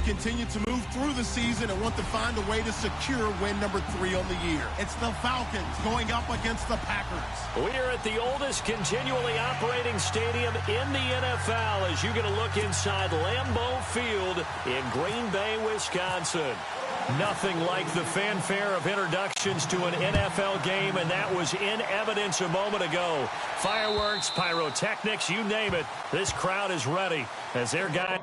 continue to move through the season and want to find a way to secure win number 3 on the year. It's the Falcons going up against the Packers. We are at the oldest continually operating stadium in the NFL as you get a look inside Lambeau Field in Green Bay, Wisconsin. Nothing like the fanfare of introductions to an NFL game, and that was in evidence a moment ago. Fireworks, pyrotechnics, you name it. This crowd is ready as their guy...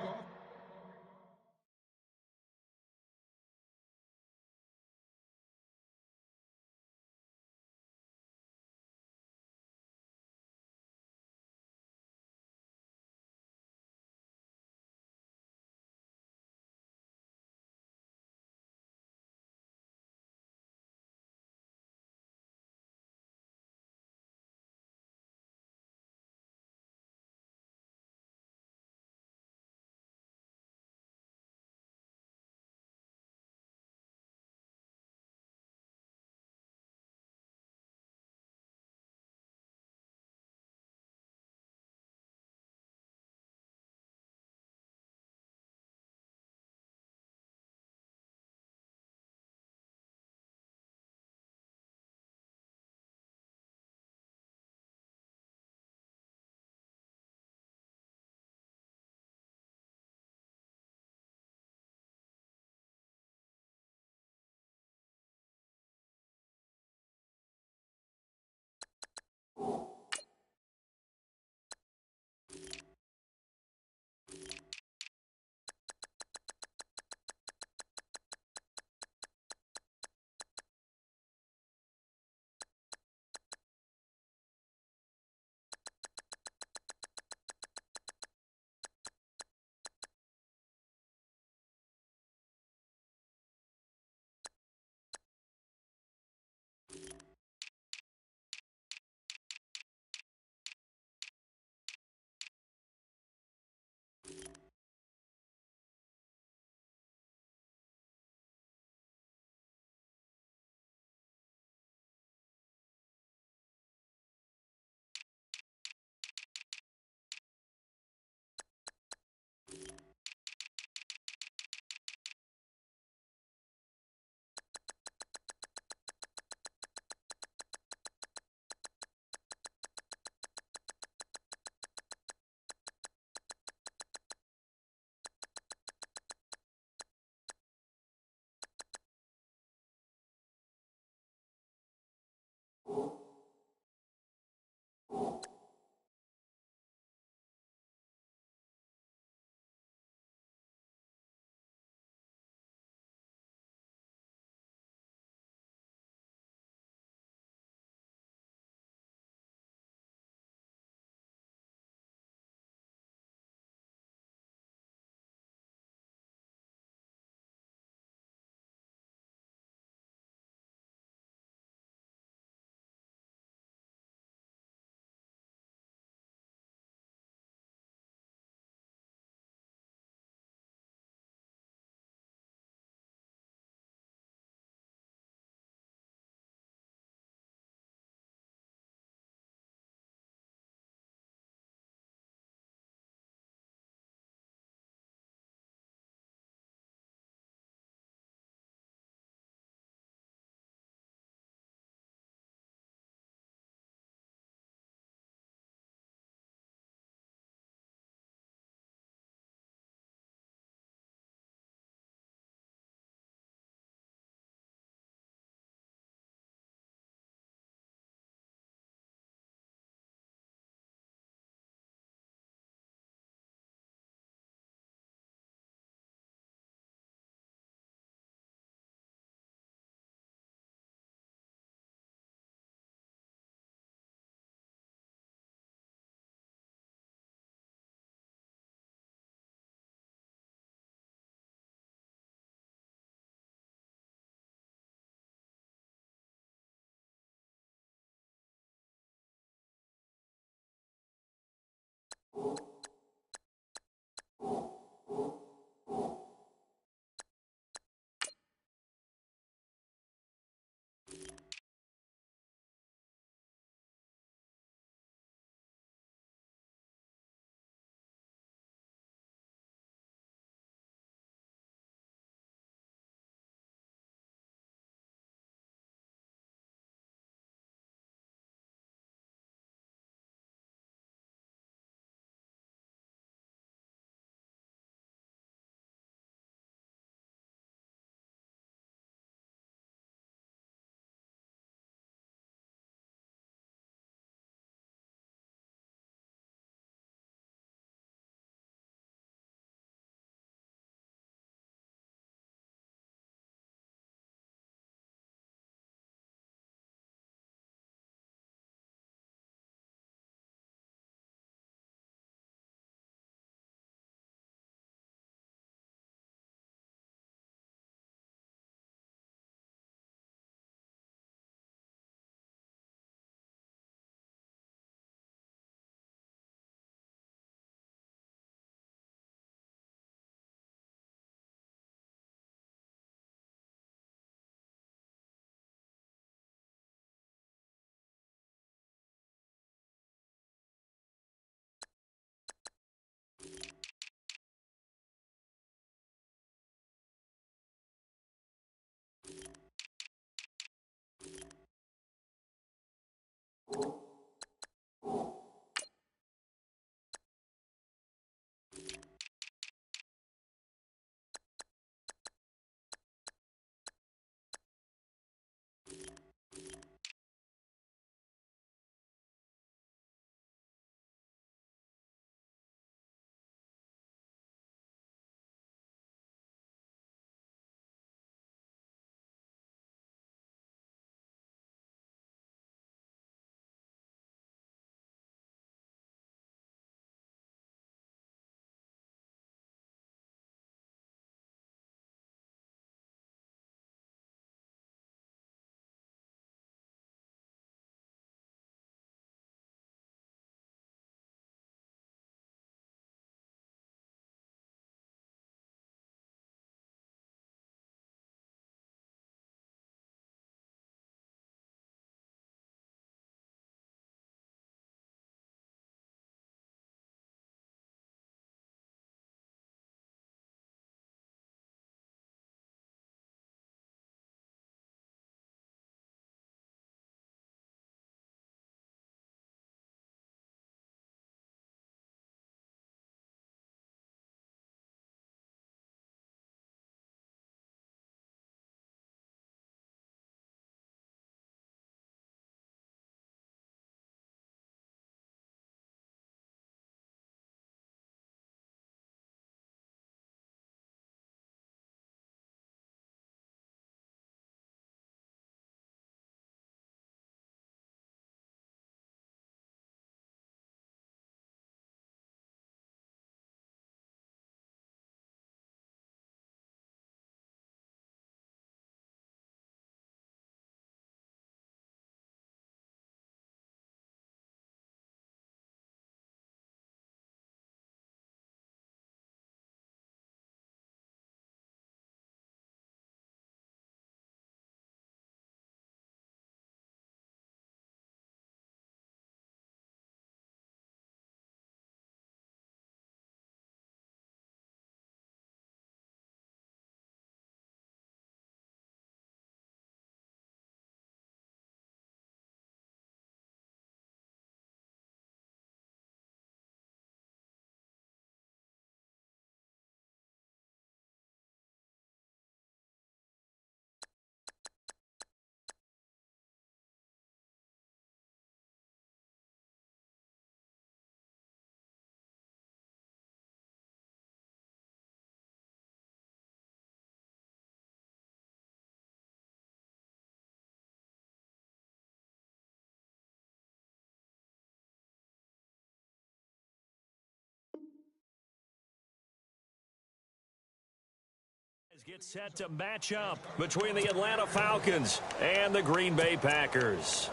Get set to match up between the Atlanta Falcons and the Green Bay Packers.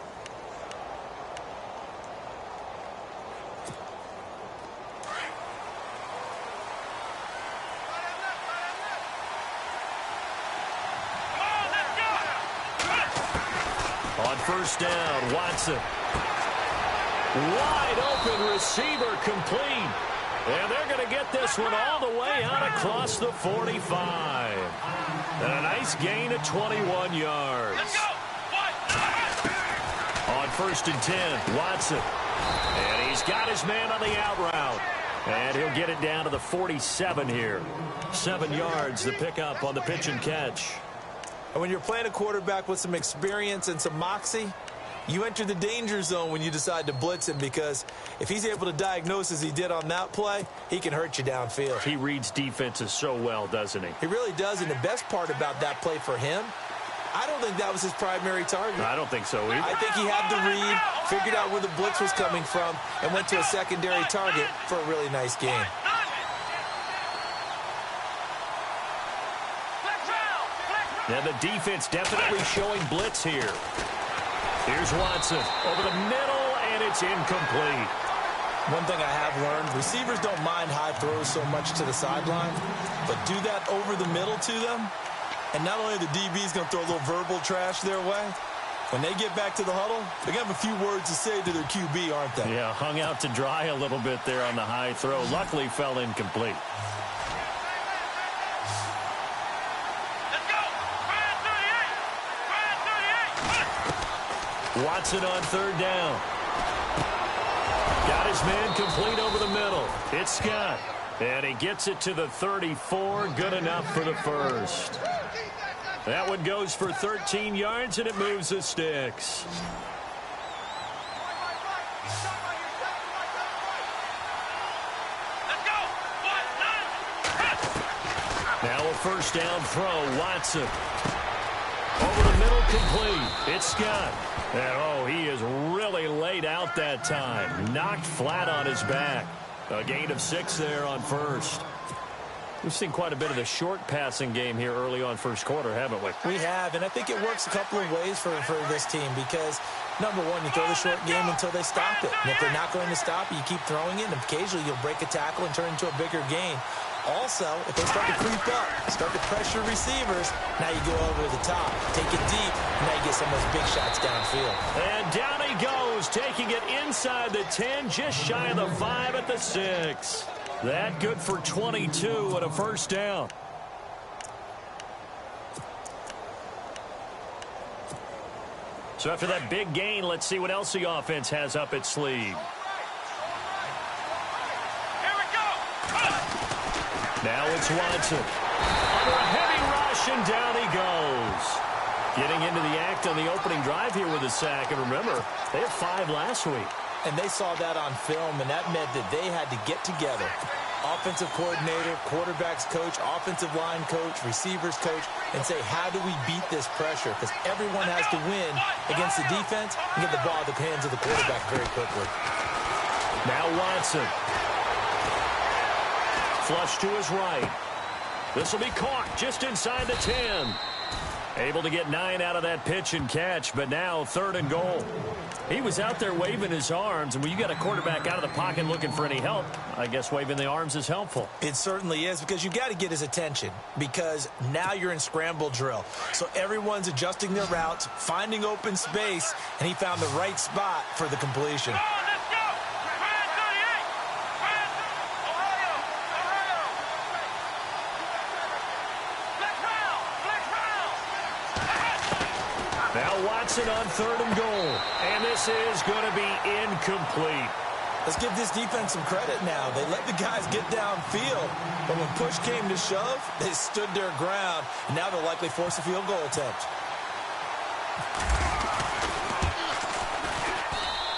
On first down, Watson. Wide open receiver complete. And they're going to get this one all the way out across the 45. And a nice gain of 21 yards. Let's go. On first and 10, Watson. And he's got his man on the out route. And he'll get it down to the 47 here. 7 yards, the pickup on the pitch and catch. And when you're playing a quarterback with some experience and some moxie, you enter the danger zone when you decide to blitz him, because if he's able to diagnose as he did on that play, he can hurt you downfield. He reads defenses so well, doesn't he? He really does, and the best part about that play for him, I don't think that was his primary target. I don't think so either. I think he had the read, figured out where the blitz was coming from, and went to a secondary target for a really nice game. And the defense definitely showing blitz here. Here's Watson over the middle, and it's incomplete. One thing I have learned, receivers don't mind high throws so much to the sideline, but do that over the middle to them, and not only are the DBs going to throw a little verbal trash their way, when they get back to the huddle, they're going to have a few words to say to their QB, aren't they? Yeah, hung out to dry a little bit there on the high throw. Luckily, fell incomplete. Watson on third down. Got his man complete over the middle. It's Scott. And he gets it to the 34. Good enough for the first. That one goes for 13 yards, and it moves the sticks. Now a first down throw. Watson. Over the middle, complete. It's Scott. And, he is really laid out that time. Knocked flat on his back. A gain of 6 there on first. We've seen quite a bit of the short passing game here early on first quarter, haven't we? We have, and I think it works a couple of ways for this team because, number one, you throw the short game until they stop it. And if they're not going to stop it, you keep throwing it, and occasionally you'll break a tackle and turn it into a bigger gain. Also, if they start to creep up, start to pressure receivers, now you go over the top, take it deep, and now you get some of those big shots downfield. And down he goes, taking it inside the 10, just shy of the 5 at the 6. That good for 22 and a first down. So after that big gain, let's see what else the offense has up its sleeve. Now it's Watson. Under a heavy rush, and down he goes. Getting into the act on the opening drive here with a sack. And remember, they had 5 last week. And they saw that on film, and that meant that they had to get together. Offensive coordinator, quarterbacks coach, offensive line coach, receivers coach, and say, how do we beat this pressure? Because everyone has to win against the defense and get the ball in the hands of the quarterback very quickly. Now Watson. Flush to his right. This will be caught just inside the 10. Able to get 9 out of that pitch and catch, but now 3rd and goal. He was out there waving his arms, and when you got a quarterback out of the pocket looking for any help, I guess waving the arms is helpful. It certainly is, because you got to get his attention, because now you're in scramble drill. So everyone's adjusting their routes, finding open space, and he found the right spot for the completion. Now Watson on 3rd and goal. And this is going to be incomplete. Let's give this defense some credit now. They let the guys get downfield. But when push came to shove, they stood their ground. And now they'll likely force a field goal attempt.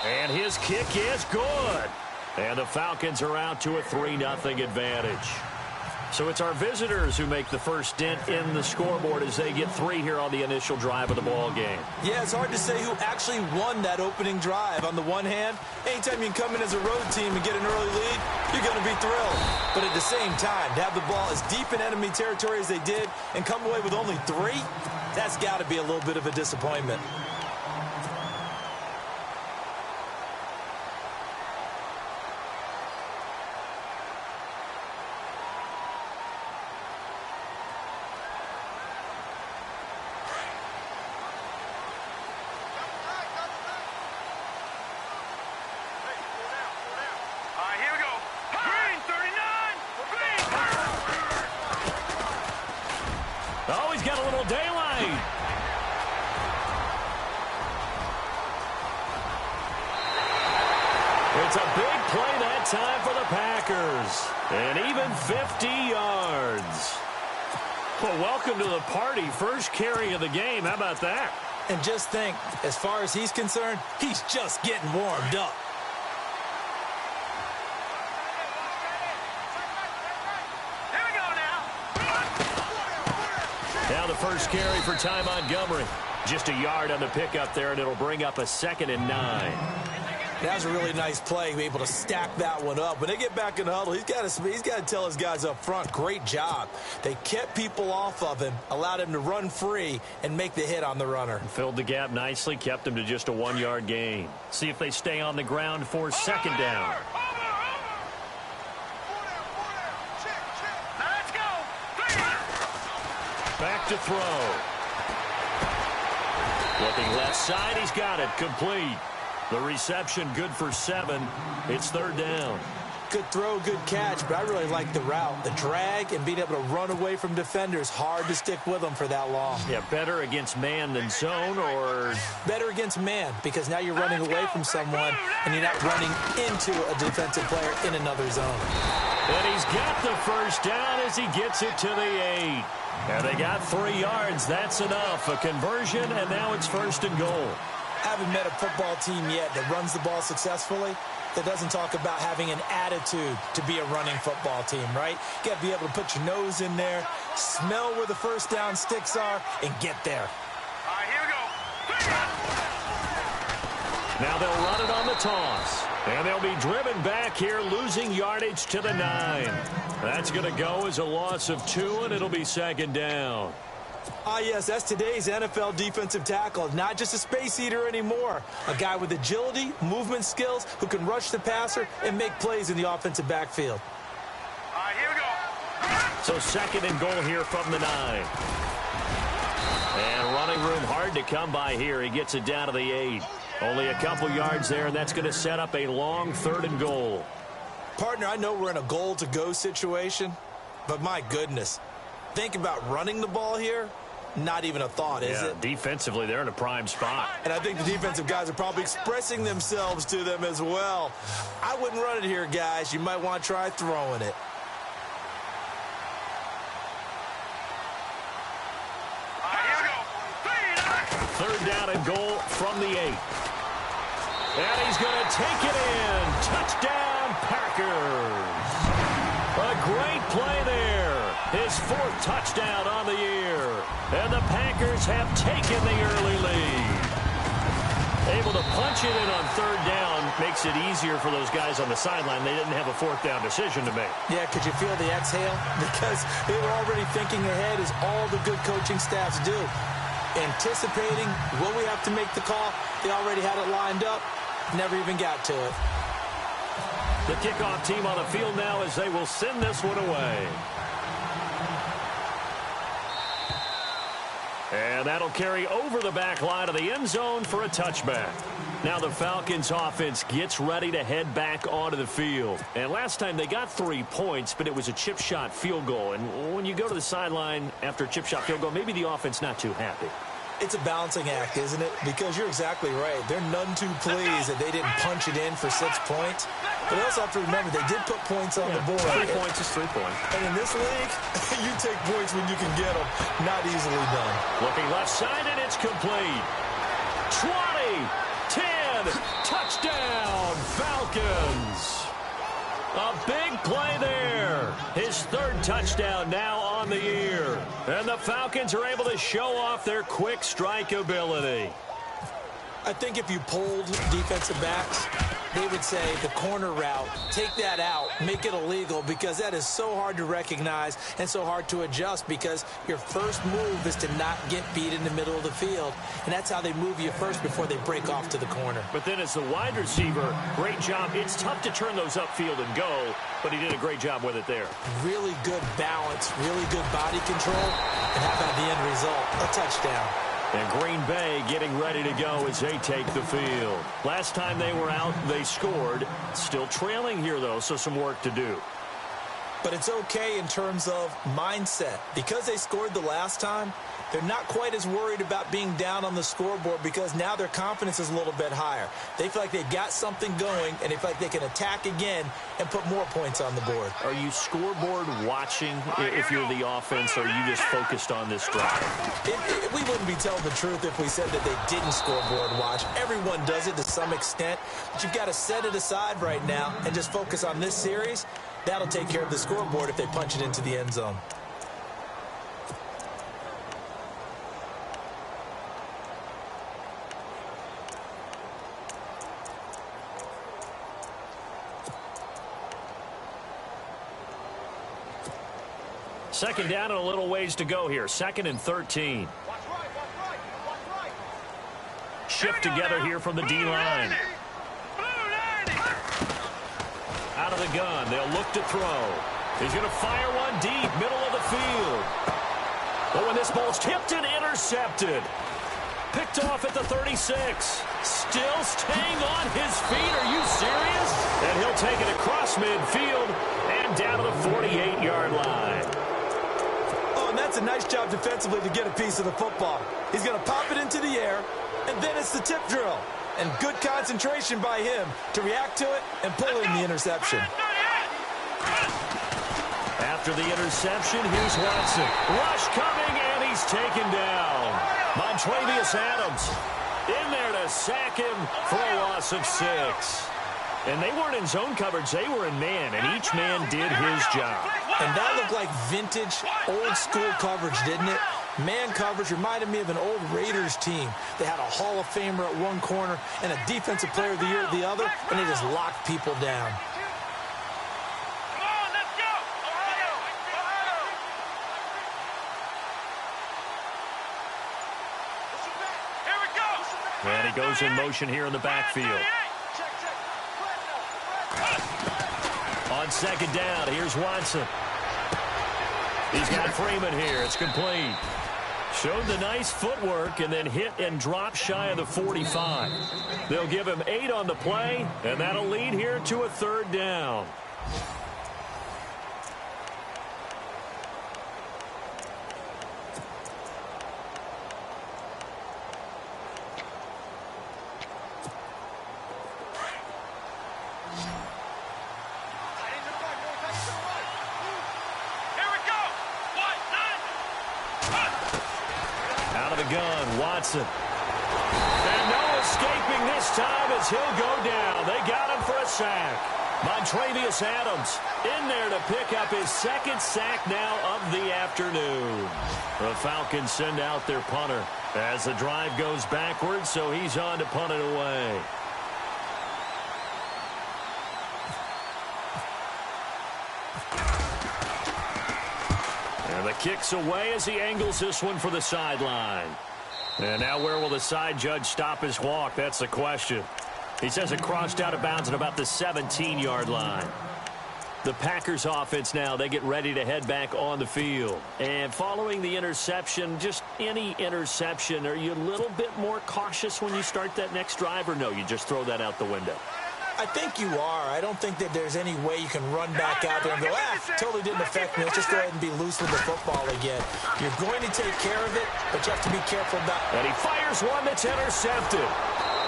And his kick is good. And the Falcons are out to a 3-0 advantage. So it's our visitors who make the first dent in the scoreboard as they get 3 here on the initial drive of the ball game. Yeah, it's hard to say who actually won that opening drive. On the one hand, anytime you can come in as a road team and get an early lead, you're going to be thrilled. But at the same time, to have the ball as deep in enemy territory as they did and come away with only 3, that's got to be a little bit of a disappointment. Oh, he's got a little daylight. It's a big play that time for the Packers. And even 50 yards. Well, welcome to the party. First carry of the game. How about that? And just think, as far as he's concerned, he's just getting warmed up. Now the first carry for Ty Montgomery. Just a yard on the pickup there, and it'll bring up a 2nd and 9. That was a really nice play, able to stack that one up. When they get back in the huddle, he's got to tell his guys up front, great job. They kept people off of him, allowed him to run free, and make the hit on the runner. Filled the gap nicely, kept him to just a 1-yard gain. See if they stay on the ground for 2nd down. Back to throw. Looking left side, he's got it, complete. The reception good for 7. It's 3rd down. Good throw, good catch, but I really like the route. The drag and being able to run away from defenders, hard to stick with them for that long. Yeah, better against man than zone, or? Better against man, because now you're running away from someone and you're not running into a defensive player in another zone. And he's got the first down as he gets it to the 8. And they got 3 yards. That's enough. A conversion, and now it's 1st and goal. I haven't met a football team yet that runs the ball successfully that doesn't talk about having an attitude to be a running football team, right? You got to be able to put your nose in there, smell where the first down sticks are, and get there. All right, here we go. Now they'll run it on the toss. And they'll be driven back here, losing yardage to the 9. That's going to go as a loss of 2, and it'll be 2nd down. Yes, that's today's NFL defensive tackle. Not just a space eater anymore. A guy with agility, movement skills, who can rush the passer and make plays in the offensive backfield. All right, here we go. So 2nd and goal here from the 9. And running room hard to come by here. He gets it down to the 8. Only a couple yards there, and that's going to set up a long 3rd and goal. Partner, I know we're in a goal-to-go situation, but my goodness. Think about running the ball here. Not even a thought, is it? Defensively, they're in a prime spot. And I think the defensive guys are probably expressing themselves to them as well. I wouldn't run it here, guys. You might want to try throwing it. All right, here we go. 3rd down and goal from the 8. And he's going to take it in. Touchdown, Packers. A great play there. His 4th touchdown on the year. And the Packers have taken the early lead. Able to punch it in on 3rd down makes it easier for those guys on the sideline. They didn't have a 4th down decision to make. Yeah, could you feel the exhale? Because they were already thinking ahead, as all the good coaching staffs do. Anticipating, will we have to make the call? They already had it lined up. Never even got to it. The kickoff team on the field now as they will send this one away. And that'll carry over the back line of the end zone for a touchback. Now the Falcons offense gets ready to head back onto the field. And last time they got 3 points, but it was a chip shot field goal. And when you go to the sideline after a chip shot field goal, maybe the offense not too happy. It's a balancing act, isn't it? Because you're exactly right. They're none too pleased that they didn't punch it in for 6 points. But they also have to remember they did put points on the board. 3 points is 3 points. And in this league, you take points when you can get them. Not easily done. Looking left side, and it's complete. 20, 10, touchdown, Falcons. A big play there. His 3rd touchdown now on the year. And the Falcons are able to show off their quick strike ability. I think if you polled defensive backs, they would say the corner route, take that out, make it illegal, because that is so hard to recognize and so hard to adjust, because your first move is to not get beat in the middle of the field. And that's how they move you first before they break off to the corner. But then as the wide receiver, great job. It's tough to turn those upfield and go, but he did a great job with it there. Really good balance, really good body control, and how about the end result? A touchdown. And Green Bay getting ready to go as they take the field. Last time they were out, they scored. Still trailing here, though, so some work to do. But it's okay in terms of mindset. Because they scored the last time, they're not quite as worried about being down on the scoreboard, because now their confidence is a little bit higher. They feel like they've got something going, and they feel like they can attack again and put more points on the board. Are you scoreboard watching if you're the offense, or are you just focused on this drive? We wouldn't be telling the truth if we said that they didn't scoreboard watch. Everyone does it to some extent, but you've got to set it aside right now and just focus on this series. That'll take care of the scoreboard if they punch it into the end zone. Second down and a little ways to go here. 2nd and 13. Shift together here from the D-line. Out of the gun. They'll look to throw. He's going to fire one deep, middle of the field. But when this ball's tipped and intercepted. Picked off at the 36. Still staying on his feet. Are you serious? And he'll take it across midfield and down to the 48-yard line. Oh, and that's a nice job defensively to get a piece of the football. He's going to pop it into the air, and then it's the tip drill. And good concentration by him to react to it and pull in the interception. After the interception, here's Watson. Rush coming, and he's taken down. Montravius Adams in there to sack him for a loss of 6. And they weren't in zone coverage. They were in man, and each man did his job. And that looked like vintage, old-school coverage, didn't it? Man coverage reminded me of an old Raiders team. They had a Hall of Famer at one corner and a Defensive Player of the Year at the other, and they just locked people down. And he goes in motion here in the backfield. On second down, here's Watson. He's got Freeman here. It's complete. Showed the nice footwork and then hit and drop shy of the 45. They'll give him 8 on the play, and that'll lead here to a 3rd down. Watson. And no escaping this time as he'll go down. They got him for a sack. Montravius Adams in there to pick up his 2nd sack now of the afternoon. The Falcons send out their punter as the drive goes backwards, so he's on to punt it away. And the kick's away as he angles this one for the sideline. And now where will the side judge stop his walk? That's the question. He says it crossed out of bounds at about the 17-yard line. The Packers offense now, they get ready to head back on the field. And following the interception, just any interception, are you a little bit more cautious when you start that next drive, or no, you just throw that out the window? I think you are. I don't think that there's any way you can run back out there and go, totally didn't affect me. Let's just go ahead and be loose with the football again. You're going to take care of it, but you have to be careful about it. And he fires one that's intercepted.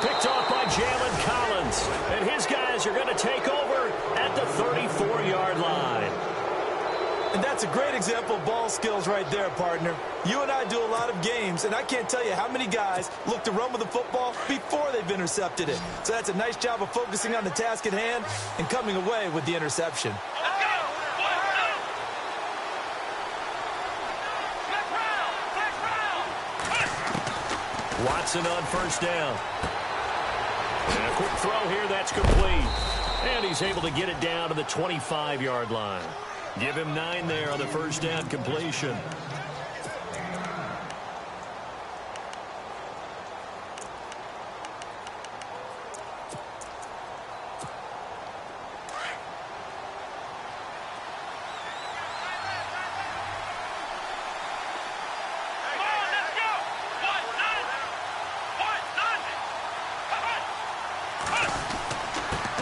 Picked off by Jalen Collins. And his guys are going to take over at the 34-yard line. And that's a great example of ball skills right there, partner. You and I do a lot of games, and I can't tell you how many guys look to run with the football before they've intercepted it. So that's a nice job of focusing on the task at hand and coming away with the interception. Watson on 1st down. And a quick throw here, that's complete. And he's able to get it down to the 25-yard line. Give him 9 there on the 1st down completion.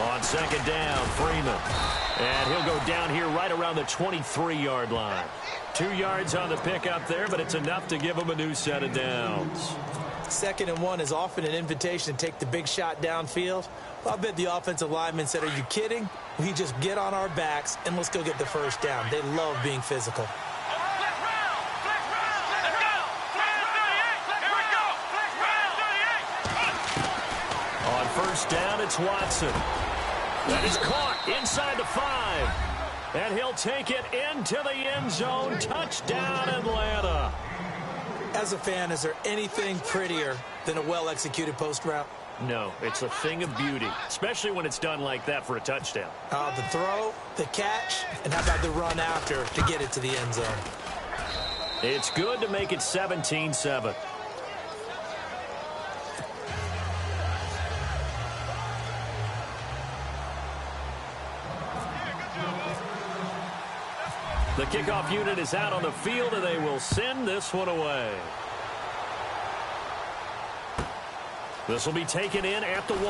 On 2nd down, Freeman. And he'll go down here right around the 23-yard line. 2 yards on the pickup there, but it's enough to give him a new set of downs. 2nd and 1 is often an invitation to take the big shot downfield. Well, I bet the offensive lineman said, are you kidding? We just get on our backs and let's go get the 1st down. They love being physical. On 1st down, it's Watson. That is caught inside the 5. And he'll take it into the end zone. Touchdown, Atlanta. As a fan, is there anything prettier than a well-executed post route? No, it's a thing of beauty, especially when it's done like that for a touchdown. The throw, the catch, and how about the run after to get it to the end zone? It's good to make it 17-7. The kickoff unit is out on the field, and they will send this one away. This will be taken in at the 1.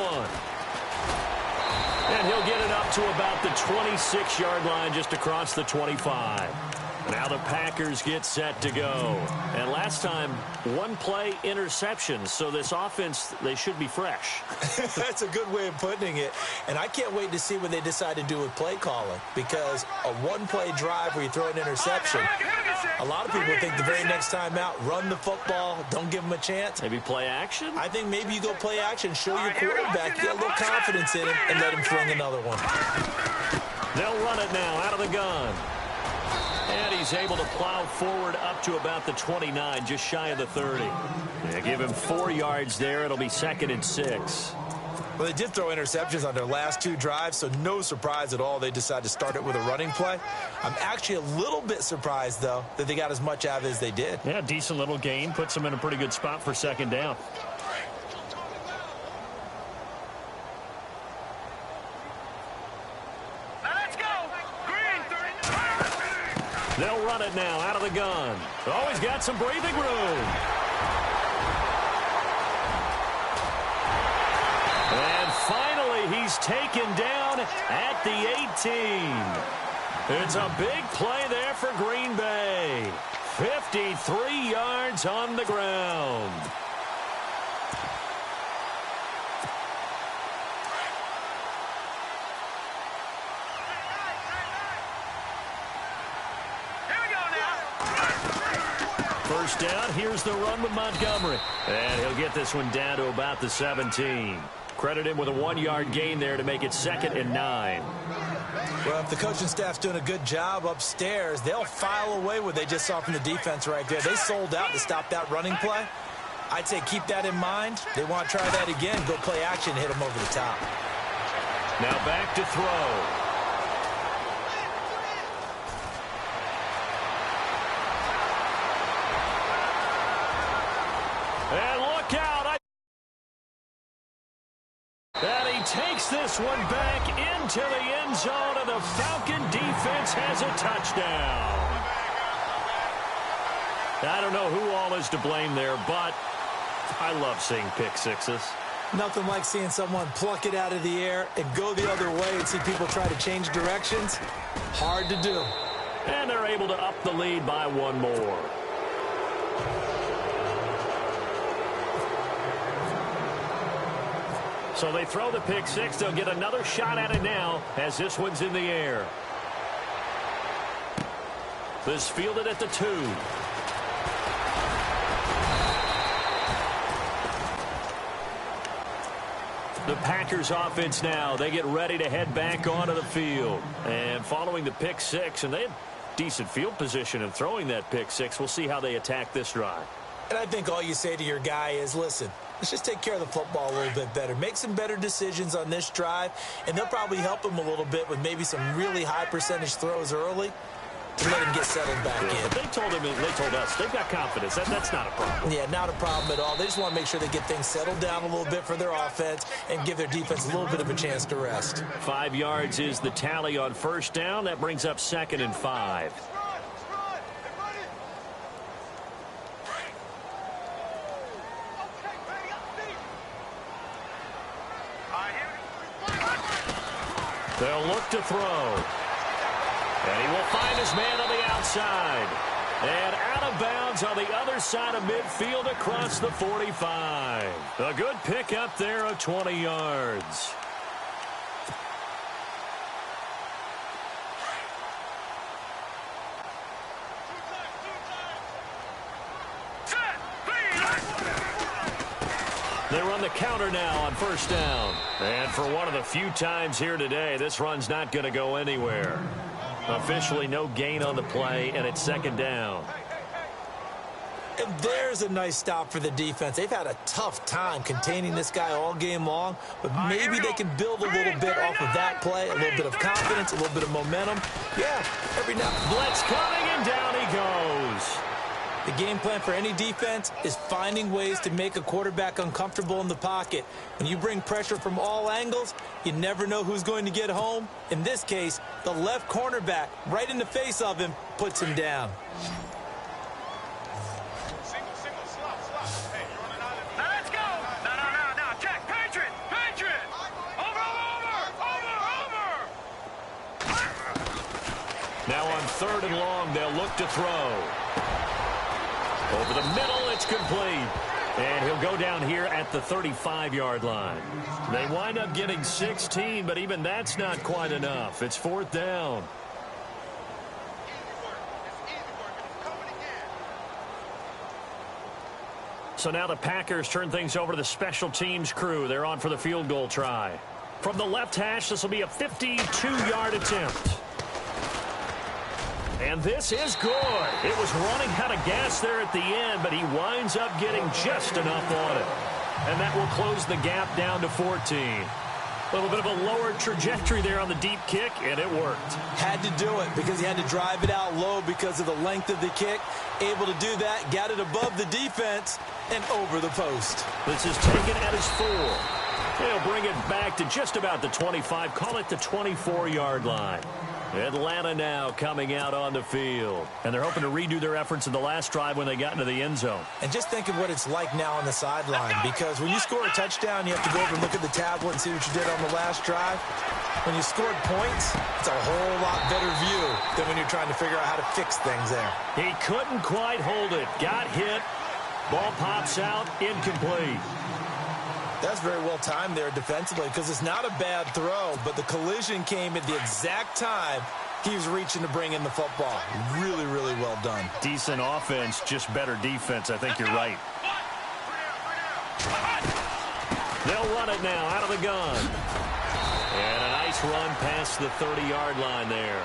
And he'll get it up to about the 26-yard line, just across the 25. Now the Packers get set to go. And last time, one-play interception. So this offense, they should be fresh. That's a good way of putting it. And I can't wait to see what they decide to do with play calling. Because a one-play drive where you throw an interception, a lot of people think the very next time out, run the football, don't give them a chance. Maybe play action? I think maybe you go play action, show your quarterback, get a little confidence in him, and let him fling another one. They'll run it now out of the gun. And he's able to plow forward up to about the 29, just shy of the 30. They give him 4 yards there. It'll be 2nd and 6. Well, they did throw interceptions on their last 2 drives, so no surprise at all they decided to start it with a running play. I'm actually a little bit surprised, though, that they got as much out of it as they did. Yeah, decent little gain. Puts them in a pretty good spot for 2nd down. They'll run it now out of the gun. Oh, he's got some breathing room. And finally, he's taken down at the 18. It's a big play there for Green Bay. 53 yards on the ground. First down, here's the run with Montgomery. And he'll get this one down to about the 17. Credit him with a 1-yard gain there to make it 2nd and 9. Well, if the coaching staff's doing a good job upstairs, they'll file away what they just saw from the defense right there. They sold out to stop that running play. I'd say keep that in mind. They want to try that again, go play action, hit them over the top. Now back to throw. And look out. And he takes this one back into the end zone, and the Falcon defense has a touchdown. I don't know who all is to blame there, but I love seeing pick sixes. Nothing like seeing someone pluck it out of the air and go the other way and see people try to change directions. Hard to do. And they're able to up the lead by 1 more. So they throw the pick six. They'll get another shot at it now as this one's in the air. This fielded at the 2. The Packers offense now. They get ready to head back onto the field. And following the pick six, and they had decent field position in throwing that pick six. We'll see how they attack this drive. And I think all you say to your guy is, listen, let's just take care of the football a little bit better. Make some better decisions on this drive, and they'll probably help him a little bit with maybe some really high percentage throws early to let him get settled back in. But they told us they've got confidence. That's not a problem. Yeah, not a problem at all. They just want to make sure they get things settled down a little bit for their offense and give their defense a little bit of a chance to rest. 5 yards is the tally on first down. That brings up 2nd and 5. They'll look to throw. And he will find his man on the outside. And out of bounds on the other side of midfield across the 45. A good pickup there of 20 yards. They run the counter now on first down. And for one of the few times here today, this run's not going to go anywhere. Officially no gain on the play, and it's 2nd down. And there's a nice stop for the defense. They've had a tough time containing this guy all game long, but maybe they can build a little bit off of that play, a little bit of confidence, a little bit of momentum. Yeah, every now. Blitz coming, and down he goes. The game plan for any defense is finding ways to make a quarterback uncomfortable in the pocket. When you bring pressure from all angles, you never know who's going to get home. In this case, the left cornerback, right in the face of him, puts him down. Let's go. No, 3rd and long. They'll look to throw. Over the middle, it's complete. And he'll go down here at the 35-yard line. They wind up getting 16, but even that's not quite enough. It's 4th down. So now the Packers turn things over to the special teams crew. They're on for the field goal try. From the left hash, this will be a 52-yard attempt. And this is good. It was running out of gas there at the end, but he winds up getting just enough on it. And that will close the gap down to 14. A little bit of a lower trajectory there on the deep kick, and it worked. Had to do it because he had to drive it out low because of the length of the kick. Able to do that, got it above the defense, and over the post. This is taken at his 4. They'll bring it back to just about the 25. Call it the 24-yard line. Atlanta now coming out on the field. And they're hoping to redo their efforts in the last drive when they got into the end zone. And just think of what it's like now on the sideline, because when you score a touchdown, you have to go over and look at the tablet and see what you did on the last drive. When you scored points, it's a whole lot better view than when you're trying to figure out how to fix things there. He couldn't quite hold it. Got hit. Ball pops out. Incomplete. That's very well timed there defensively because it's not a bad throw, but the collision came at the exact time he was reaching to bring in the football. Really, really well done. Decent offense, just better defense. I think you're right. They'll run it now out of the gun. And a nice run past the 30-yard line there.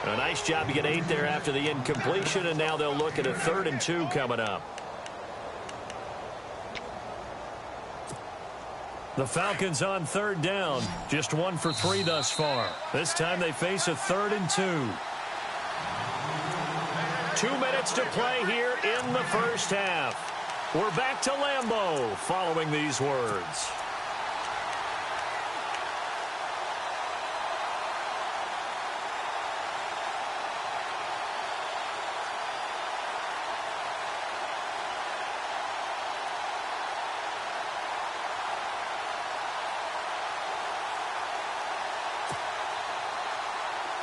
A nice job to get 8 there after the incompletion, and now they'll look at a 3rd and 2 coming up. The Falcons on 3rd down. Just 1 for 3 thus far. This time they face a 3rd and 2. 2 minutes to play here in the first half. We're back to Lambeau following these words.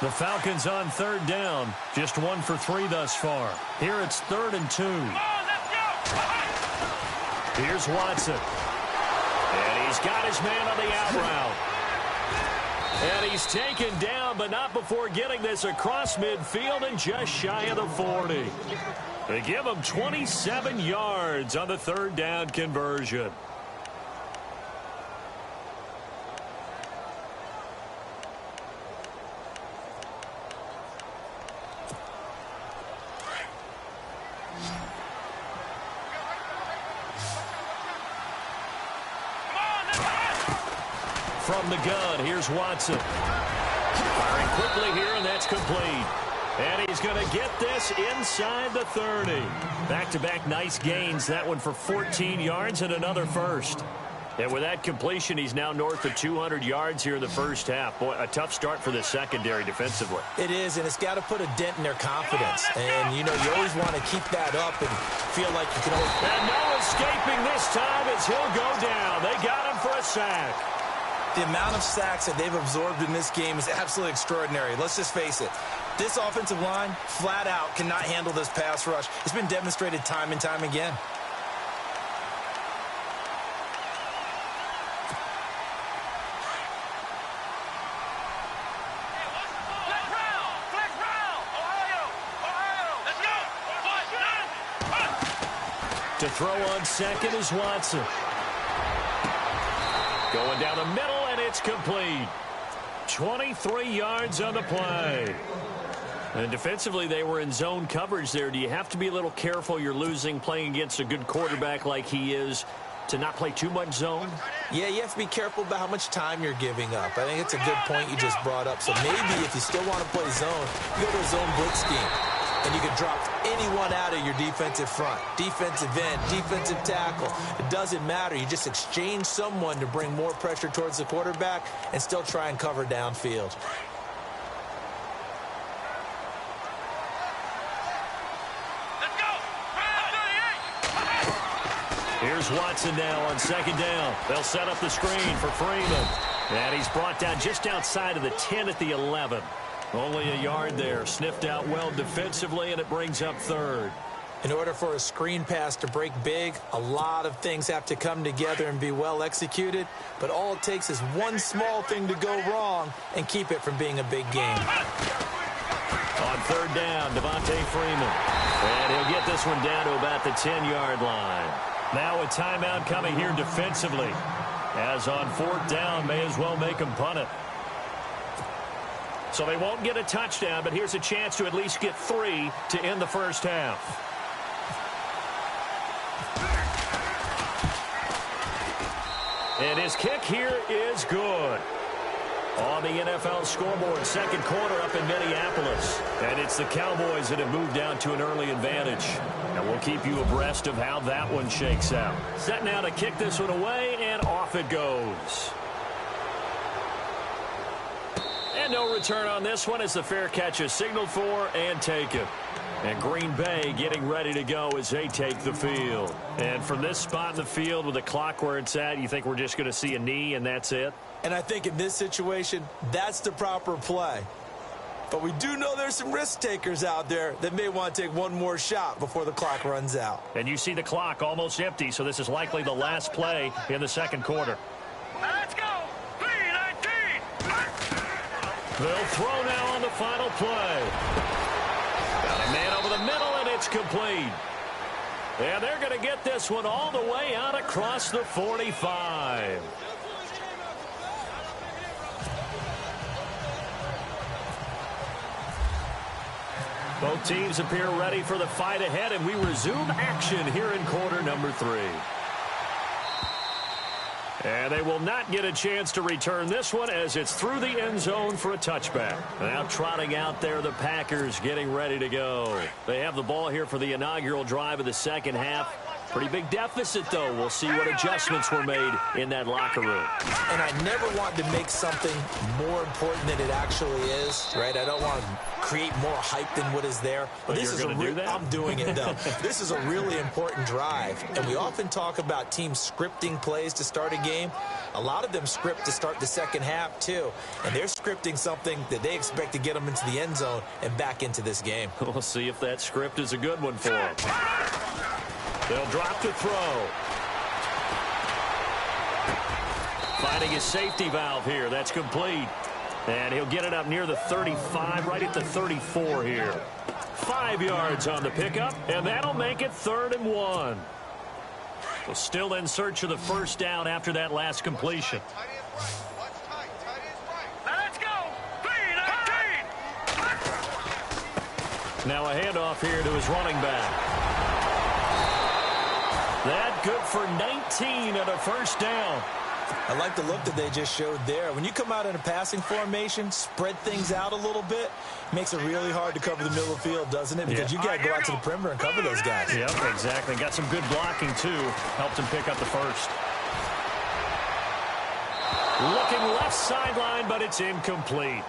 The Falcons on 3rd down. Just 1 for 3 thus far. Here it's 3rd and 2. Here's Watson. And he's got his man on the out route. And he's taken down, but not before getting this across midfield and just shy of the 40. They give him 27 yards on the 3rd down conversion. From the gun, here's Watson. Firing quickly here, and that's complete. And he's going to get this inside the 30. Back-to-back nice gains. That one for 14 yards and another first. And with that completion, he's now north of 200 yards here in the first half. Boy, a tough start for the secondary defensively. It is, and it's got to put a dent in their confidence. And, you know, you always want to keep that up and feel like you can always... And no escaping this time as he'll go down. They got him for a sack. The amount of sacks that they've absorbed in this game is absolutely extraordinary. Let's just face it. This offensive line, flat out, cannot handle this pass rush. It's been demonstrated time and time again. To throw on second is Watson. Going down the middle, and it's complete. 23 yards on the play. And defensively, they were in zone coverage there. Do you have to be a little careful? You're losing, playing against a good quarterback like he is, to not play too much zone? Yeah, you have to be careful about how much time you're giving up. I think it's a good point you just brought up. So maybe if you still want to play zone, you go to a zone blitz scheme. And you can drop anyone out of your defensive front, defensive end, defensive tackle. It doesn't matter. You just exchange someone to bring more pressure towards the quarterback and still try and cover downfield. Let's go. Here's Watson now on 2nd down. They'll set up the screen for Freeman. And he's brought down just outside of the 10 at the 11. Only a yard there. Sniffed out well defensively, and it brings up third. In order for a screen pass to break big, a lot of things have to come together and be well executed, but all it takes is one small thing to go wrong and keep it from being a big game. On third down, Devontae Freeman. And he'll get this one down to about the 10-yard line. Now a timeout coming here defensively. As on fourth down, may as well make him punt it. So they won't get a touchdown, but here's a chance to at least get 3 to end the first half. And his kick here is good. On the NFL scoreboard, second quarter up in Minneapolis. And it's the Cowboys that have moved down to an early advantage. And we'll keep you abreast of how that one shakes out. Set now to kick this one away, and off it goes. And no return on this one as the fair catch is signaled for and taken. And Green Bay getting ready to go as they take the field. And from this spot in the field with the clock where it's at, you think we're just going to see a knee and that's it? And I think in this situation, that's the proper play. But we do know there's some risk takers out there that may want to take one more shot before the clock runs out. And you see the clock almost empty, so this is likely the last play in the second quarter. Let's go. 3-19. They'll throw now on the final play. Got a man over the middle, and it's complete. And they're going to get this one all the way out across the 45. Both teams appear ready for the fight ahead, and we resume action here in quarter number 3. And they will not get a chance to return this one as it's through the end zone for a touchback. Now trotting out there, the Packers getting ready to go. They have the ball here for the inaugural drive of the second half. Pretty big deficit, though. We'll see what adjustments were made in that locker room. And I never want to make something more important than it actually is, right? I don't want to create more hype than what is there. But this is I'm doing it, though. This is a really important drive. And we often talk about teams scripting plays to start a game. A lot of them script to start the second half, too. And they're scripting something that they expect to get them into the end zone and back into this game. We'll see if that script is a good one for them. They'll drop to throw. Finding his safety valve here. That's complete. And he'll get it up near the 35, right at the 34 here. 5 yards on the pickup, and that'll make it 3rd and 1. Well, still in search of the first down after that last completion. Let's go. 3-19. Now a handoff here to his running back. That good for 19 and a first down. I like the look that they just showed there. When you come out in a passing formation, spread things out a little bit, makes it really hard to cover the middle of the field, doesn't it? Because you got to go out to the perimeter and cover those guys. Yep, exactly. Got some good blocking, too. Helped him pick up the first. Looking left sideline, but it's incomplete.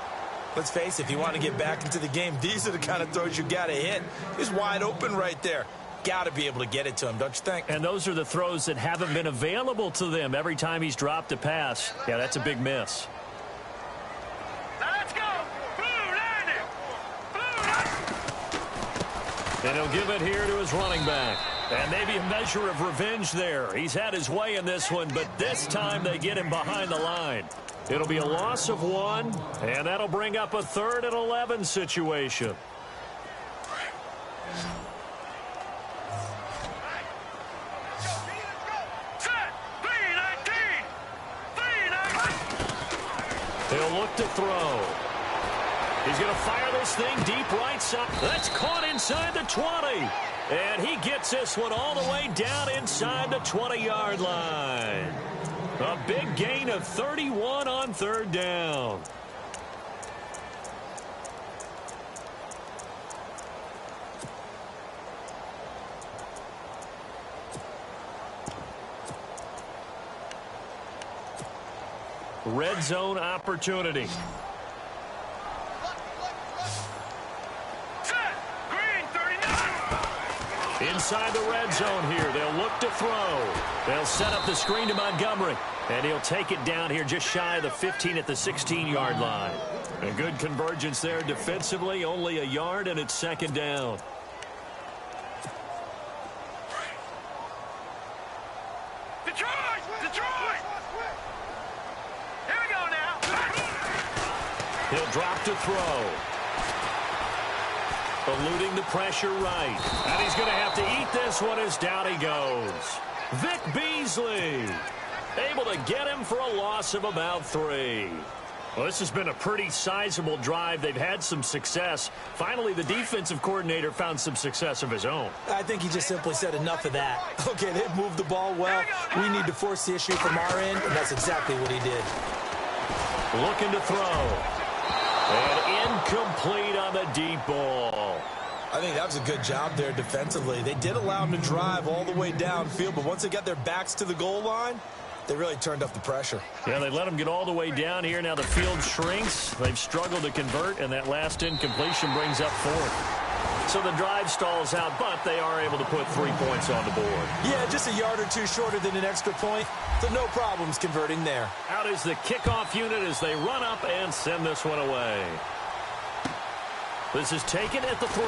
Let's face it, if you want to get back into the game, these are the kind of throws you got to hit. He's wide open right there. Got to be able to get it to him, don't you think? And those are the throws that haven't been available to them every time he's dropped a pass. Yeah, that's a big miss. Let's go. And he'll give it here to his running back. And maybe a measure of revenge there. He's had his way in this one, but this time they get him behind the line. It'll be a loss of 1, and that'll bring up a 3rd and 11 situation. He'll look to throw. He's going to fire this thing deep right side. That's caught inside the 20. And he gets this one all the way down inside the 20-yard line. A big gain of 31 on 3rd down. Red zone opportunity. Inside the red zone here. They'll look look to throw. They'll set up the screen to Montgomery. And he'll take it down here just shy of the 15 at the 16-yard line. A good convergence there defensively. Only a yard, and it's second down. Detroit! Detroit! Here we go now. He'll drop to throw. Eluding the pressure right. And he's going to have to eat this one as down he goes. Vic Beasley able to get him for a loss of about 3. Well, this has been a pretty sizable drive. They've had some success. Finally, the defensive coordinator found some success of his own. I think he just simply said enough of that. Okay, they've moved the ball well. We need to force the issue from our end, and that's exactly what he did. Looking to throw. And incomplete on the deep ball. I think that was a good job there defensively. They did allow him to drive all the way downfield, but once they got their backs to the goal line, they really turned up the pressure. Yeah, they let them get all the way down here. Now the field shrinks. They've struggled to convert, and that last incompletion brings up 4th. So the drive stalls out, but they are able to put 3 points on the board. Yeah, just a yard or two shorter than an extra point, so no problems converting there. Out is the kickoff unit as they run up and send this one away. This is taken at the 3.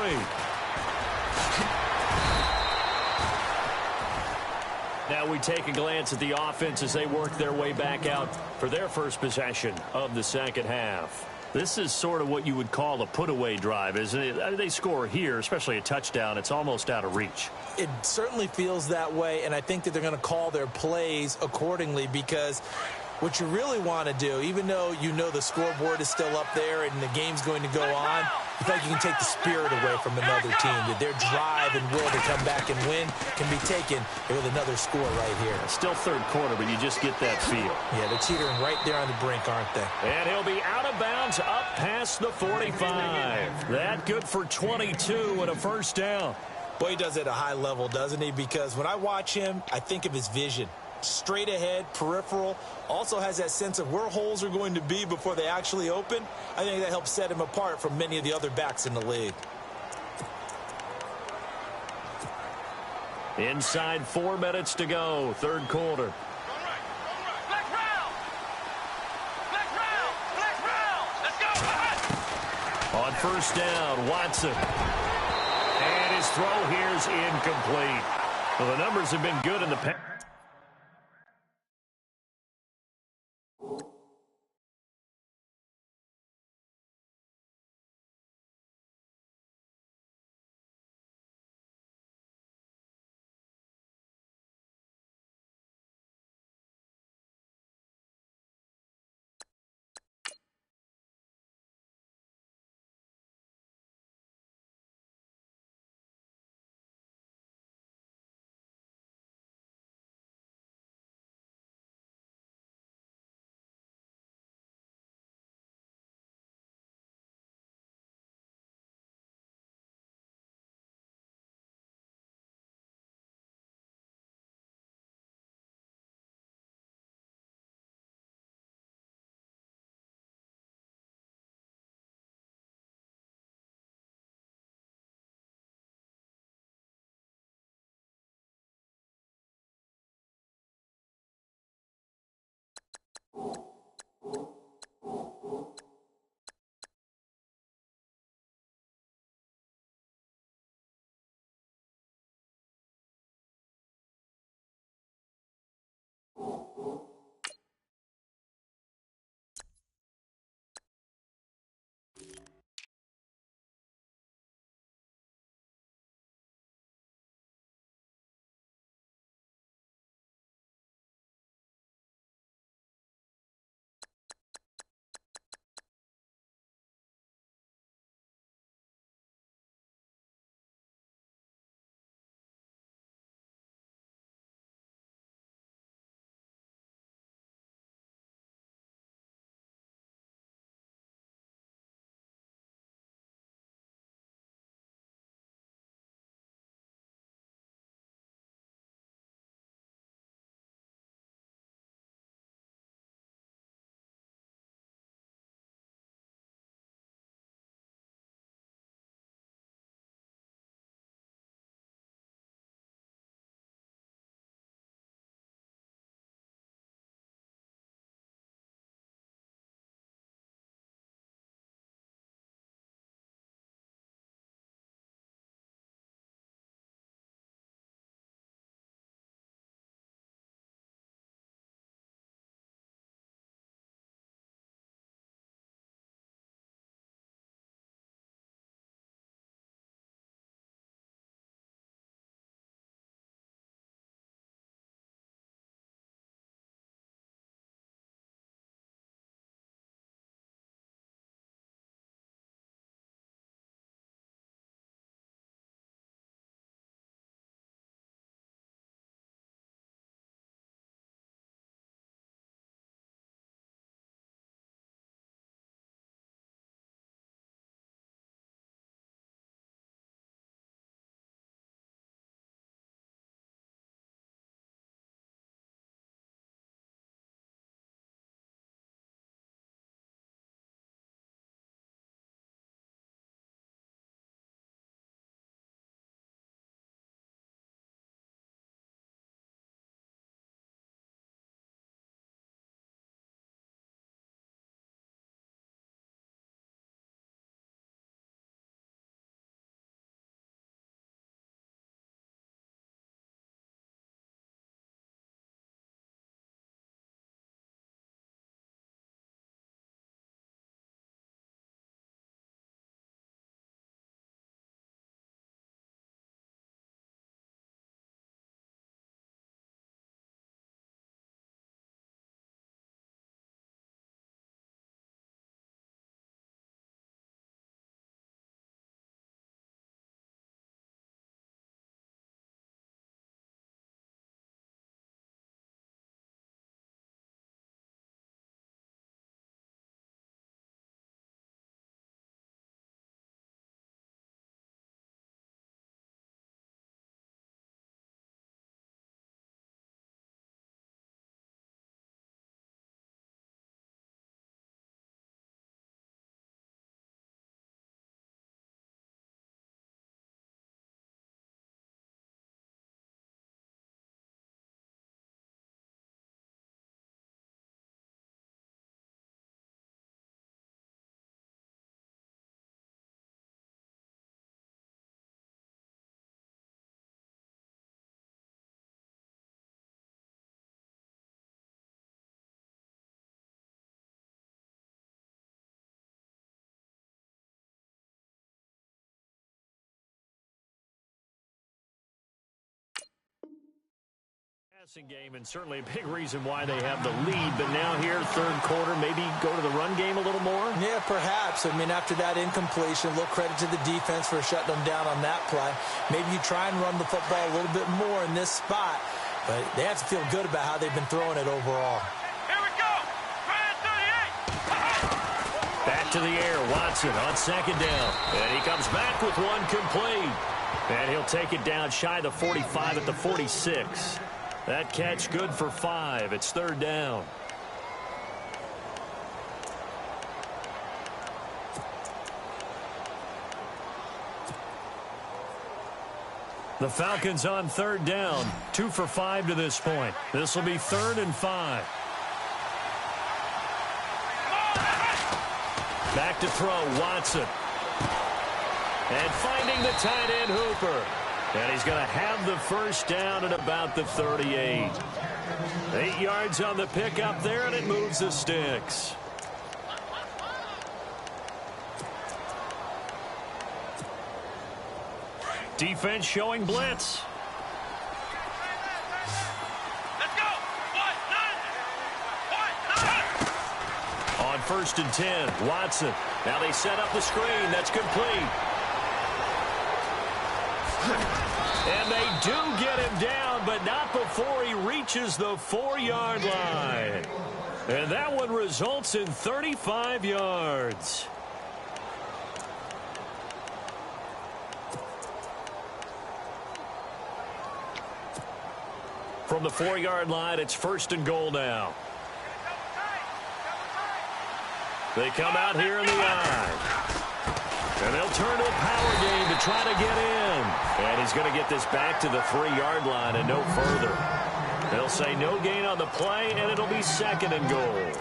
Now we take a glance at the offense as they work their way back out for their first possession of the second half. This is sort of what you would call a put-away drive, isn't it? They score here, especially a touchdown. It's almost out of reach. It certainly feels that way, and I think that they're going to call their plays accordingly because what you really want to do, even though you know the scoreboard is still up there and the game's going to go on, you feel like you can take the spirit away from another team, that their drive and will to come back and win can be taken with another score right here. Still third quarter, but you just get that feel. Yeah, they're teetering right there on the brink, aren't they? And he'll be out of bounds up past the 45. That good for 22 and a first down. Boy, he does it at a high level, doesn't he? Because when I watch him, I think of his vision. Straight ahead, peripheral, also has that sense of where holes are going to be before they actually open. I think that helps set him apart from many of the other backs in the league. Inside 4 minutes to go, third quarter. Black round! Black round! Black round! Let's go! On first down, Watson. And his throw here is incomplete. Well, the numbers have been good in the past. Passing game, and certainly a big reason why they have the lead. But now here, third quarter, maybe go to the run game a little more? Yeah, perhaps. I mean, after that incompletion, a little credit to the defense for shutting them down on that play. Maybe you try and run the football a little bit more in this spot. But they have to feel good about how they've been throwing it overall. Here we go. Ryan 38. Back to the air. Watson on second down. And he comes back with one complete. And he'll take it down shy of the 45 at the 46. That catch good for 5. It's third down. The Falcons on third down. 2 for 5 to this point. This will be 3rd and 5. Back to throw, Watson. And finding the tight end, Hooper. And he's going to have the first down at about the 38. 8 yards on the pickup there, and it moves the sticks. Defense showing blitz. Let's go. On 1st and 10, Watson. Now they set up the screen. That's complete. And they do get him down, but not before he reaches the 4-yard line. And that one results in 35 yards. From the 4-yard line, it's 1st and goal now. They come out here in the I. And they'll turn to a power game to try to get in. And he's going to get this back to the 3-yard line and no further. They'll say no gain on the play, and it'll be 2nd and goal.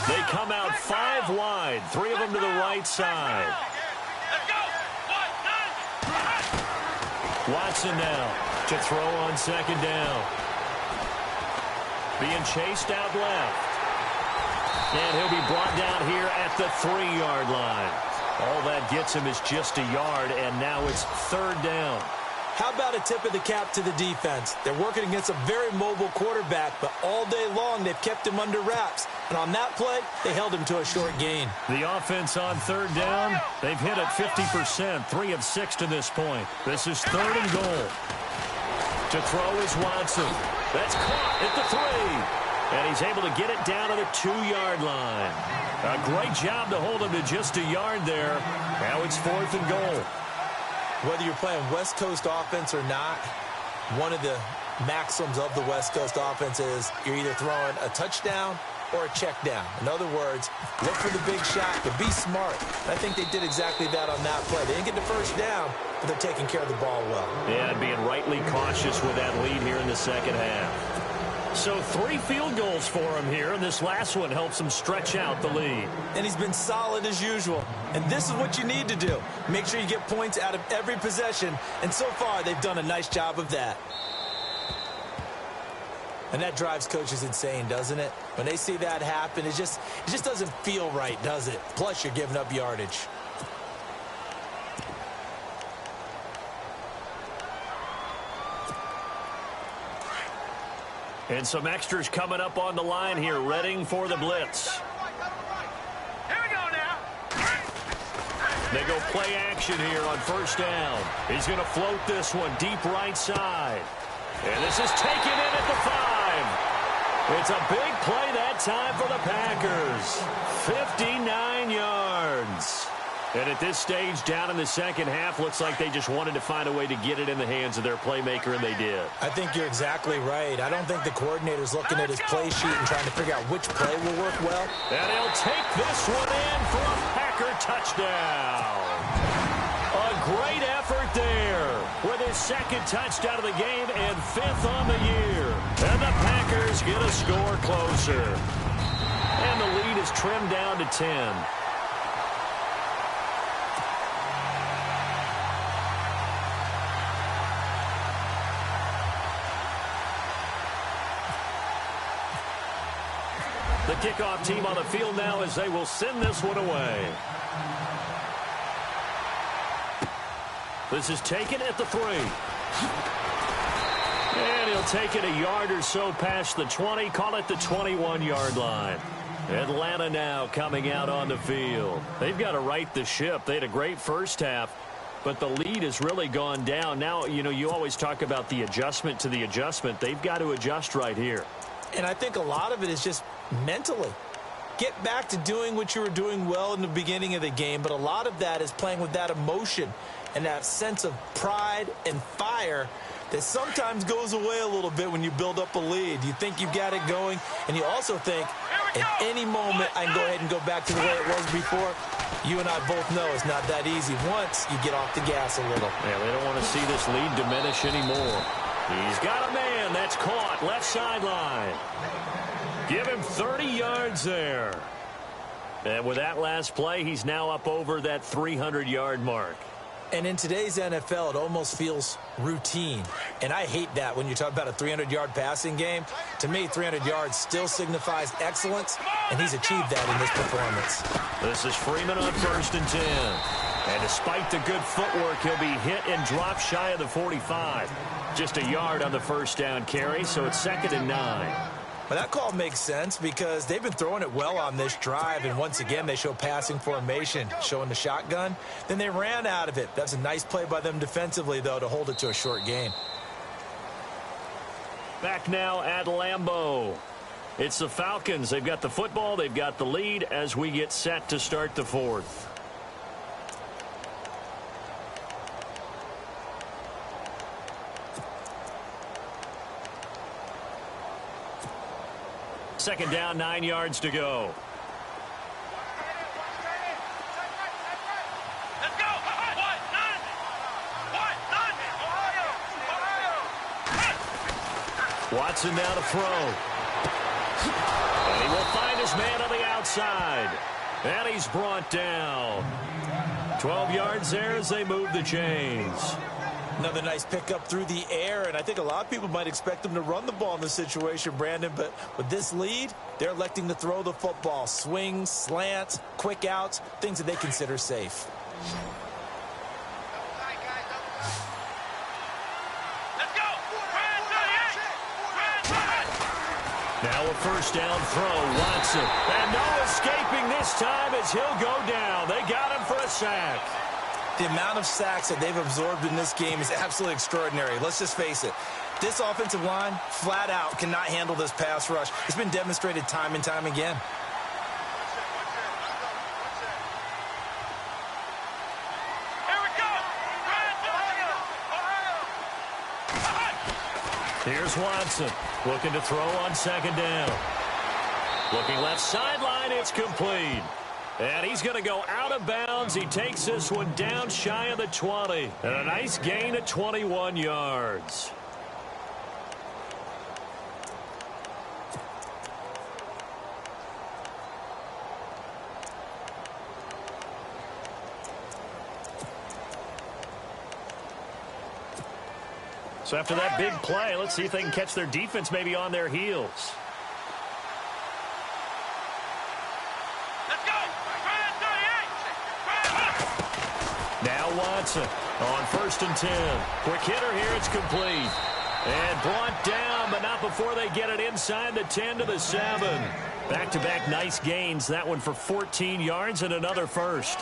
They come out 5 wide, 3 of them to the right side. Let's go. Watson now to throw on 2nd down. Being chased out left. And he'll be brought down here at the 3-yard line. All that gets him is just a yard, and now it's 3rd down. How about a tip of the cap to the defense? They're working against a very mobile quarterback, but all day long they've kept him under wraps. And on that play, they held him to a short gain. The offense on 3rd down, they've hit it 50%, 3 of 6 to this point. This is 3rd and goal. To throw is Watson. That's caught at the 3. And he's able to get it down to the 2-yard line. A great job to hold him to just a yard there. Now it's 4th and goal. Whether you're playing West Coast offense or not, one of the maxims of the West Coast offense is you're either throwing a touchdown or a check down. In other words, look for the big shot, but be smart. And I think they did exactly that on that play. They didn't get the first down, but they're taking care of the ball well. Yeah, and being rightly cautious with that lead here in the second half. So 3 field goals for him here, and this last one helps him stretch out the lead. And he's been solid as usual. And this is what you need to do. Make sure you get points out of every possession, and so far they've done a nice job of that. And that drives coaches insane, doesn't it? When they see that happen, it just doesn't feel right, does it? Plus, you're giving up yardage. And some extras coming up on the line here, readying for the blitz. Here we go now. They go play action here on 1st down. He's going to float this one deep right side. And this is taken in at the 5. It's a big play that time for the Packers. 59 yards. And at this stage, down in the second half, looks like they just wanted to find a way to get it in the hands of their playmaker, and they did. I think you're exactly right. I don't think the coordinator's looking at his play sheet and trying to figure out which play will work well. And he'll take this one in for a Packer touchdown. A great effort there with his 2nd touchdown of the game and 5th on the year. And the Packers get a score closer. And the lead is trimmed down to 10. The kickoff team on the field now as they will send this one away. This is taken at the 3. And he'll take it a yard or so past the 20, call it the 21-yard line. Atlanta now coming out on the field. They've got to right the ship. They had a great first half, but the lead has really gone down. Now, you know, you always talk about the adjustment to the adjustment. They've got to adjust right here. And I think a lot of it is just mentally. Get back to doing what you were doing well in the beginning of the game, but a lot of that is playing with that emotion and that sense of pride and fire that sometimes goes away a little bit when you build up a lead. You think you've got it going, and you also think at any moment I can go ahead and go back to the way it was before. You and I both know it's not that easy once you get off the gas a little. Yeah, they don't want to see this lead diminish anymore. He's got a man that's caught left sideline. Give him 30 yards there. And with that last play, he's now up over that 300-yard mark. And in today's NFL, it almost feels routine. And I hate that when you talk about a 300-yard passing game. To me, 300 yards still signifies excellence, and he's achieved that in this performance. This is Freeman on 1st and 10. And despite the good footwork, he'll be hit and dropped shy of the 45. Just a yard on the first down carry, so it's 2nd and 9. Well, that call makes sense because they've been throwing it well on this drive, and once again, they show passing formation, showing the shotgun. Then they ran out of it. That's a nice play by them defensively, though, to hold it to a short gain. Back now at Lambeau. It's the Falcons. They've got the football. They've got the lead as we get set to start the 4th. Second down, 9 yards to go. Let's go. Watson now to throw. And he will find his man on the outside. And he's brought down. 12 yards there as they move the chains. Another nice pickup through the air, and I think a lot of people might expect them to run the ball in this situation, Brandon, but with this lead, they're electing to throw the football. Swings, slants, quick outs, things that they consider safe. Let's go. Now a first down throw, Watson. And no escaping this time as he'll go down. They got him for a sack. The amount of sacks that they've absorbed in this game is absolutely extraordinary. Let's just face it. This offensive line, flat out, cannot handle this pass rush. It's been demonstrated time and time again. Here we go. Here's Watson looking to throw on 2nd down. Looking left sideline, it's complete. And he's going to go out of bounds. He takes this one down shy of the 20. And a nice gain of 21 yards. So after that big play, let's see if they can catch their defense maybe on their heels. Now Watson on 1st and 10. Quick hitter here, it's complete. And brought down, but not before they get it inside the 10 to the 7. Back-to-back nice gains. That one for 14 yards and another first.